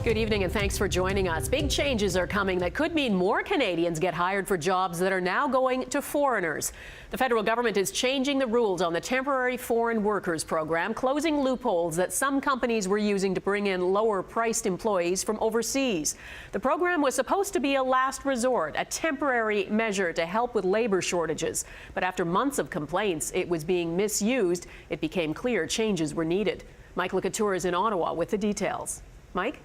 Good evening and thanks for joining us. Big changes are coming that could mean more Canadians get hired for jobs that are now going to foreigners. The federal government is changing the rules on the Temporary Foreign Workers Program, closing loopholes that some companies were using to bring in lower-priced employees from overseas. The program was supposed to be a last resort, a temporary measure to help with labor shortages. But after months of complaints it was being misused, it became clear changes were needed. Mike LeCouture is in Ottawa with the details. Mike?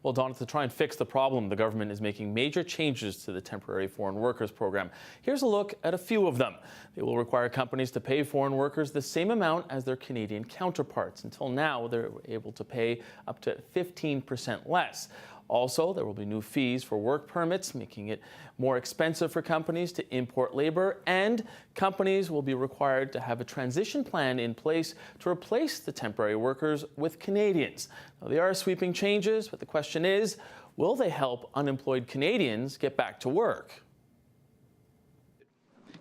Well, Donna, to try and fix the problem, the government is making major changes to the Temporary Foreign Workers Program. Here's a look at a few of them. They will require companies to pay foreign workers the same amount as their Canadian counterparts. Until now, they're able to pay up to 15% less. Also, there will be new fees for work permits, making it more expensive for companies to import labor, and companies will be required to have a transition plan in place to replace the temporary workers with Canadians. Now, they are sweeping changes, but the question is, will they help unemployed Canadians get back to work?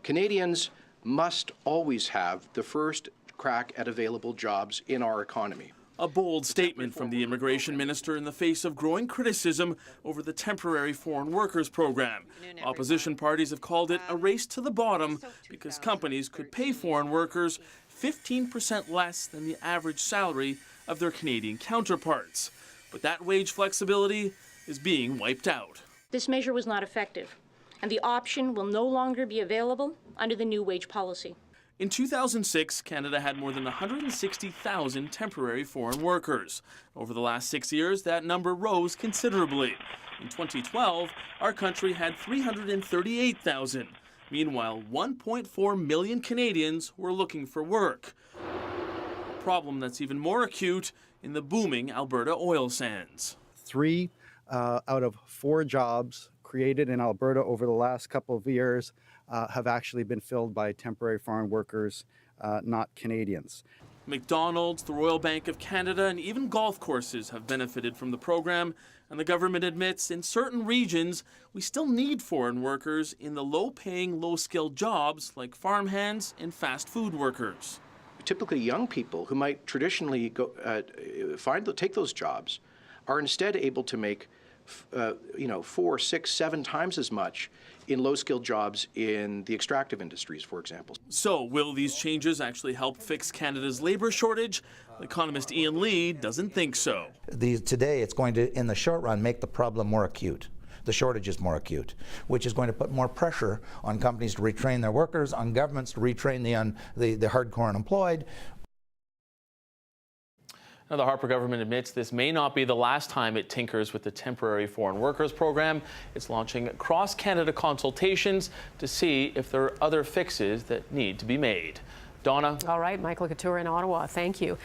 Canadians must always have the first crack at available jobs in our economy. A bold statement from the immigration minister in the face of growing criticism over the Temporary Foreign Workers Program. Opposition parties have called it a race to the bottom because companies could pay foreign workers 15% less than the average salary of their Canadian counterparts. But that wage flexibility is being wiped out. This measure was not effective, and the option will no longer be available under the new wage policy. In 2006, Canada had more than 160,000 temporary foreign workers. Over the last 6 years, that number rose considerably. In 2012, our country had 338,000. Meanwhile, 1.4 million Canadians were looking for work. A problem that's even more acute in the booming Alberta oil sands. 3 out of 4 jobs created in Alberta over the last couple of years have actually been filled by temporary foreign workers, not Canadians. McDonald's, the Royal Bank of Canada, and even golf courses have benefited from the program, and the government admits in certain regions we still need foreign workers in the low-paying, low-skilled jobs like farmhands and fast food workers. Typically young people who might traditionally take those jobs are instead able to make 4, 6, 7 times as much in low-skilled jobs in the extractive industries, for example. So, will these changes actually help fix Canada's labor shortage? Economist Ian Lee doesn't think so. Today, it's going to, in the short run, make the problem more acute. The shortage is more acute, which is going to put more pressure on companies to retrain their workers, on governments to retrain the hardcore unemployed. Now, the Harper government admits this may not be the last time it tinkers with the Temporary Foreign Workers Program. It's launching cross-Canada consultations to see if there are other fixes that need to be made. Donna? All right, Mike LeCouture in Ottawa. Thank you.